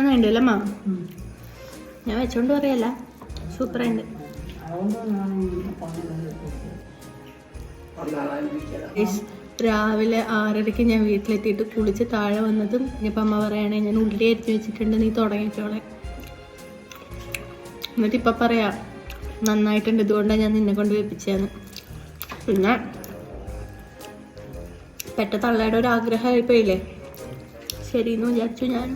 നന്നായിണ്ടല്ലേ അമ്മ? ഞാൻ വെച്ചോണ്ട് പറയല്ല, സൂപ്പറായിട്ട്. രാവിലെ 6:30 ഞാൻ വീട്ടിലെത്തിയിട്ട് കുളിച്ച് താഴെ വന്നതും ഇനിയിപ്പോൾ അമ്മ പറയണേ ഞാൻ ഉള്ളി അരിഞ്ഞ് വെച്ചിട്ടുണ്ട്, നീ തുടങ്ങിക്കോളെ. എന്നിട്ട് ഇപ്പം പറയാം നന്നായിട്ടുണ്ട്, ഇതുകൊണ്ടാണ് ഞാൻ നിന്നെ കൊണ്ട് വെപ്പിച്ചതെന്ന്. പിന്നെ പെട്ട തള്ളയുടെ ഒരു ആഗ്രഹമായിപ്പോയില്ലേ, ശരിയെന്ന് വിചാരിച്ചു ഞാൻ.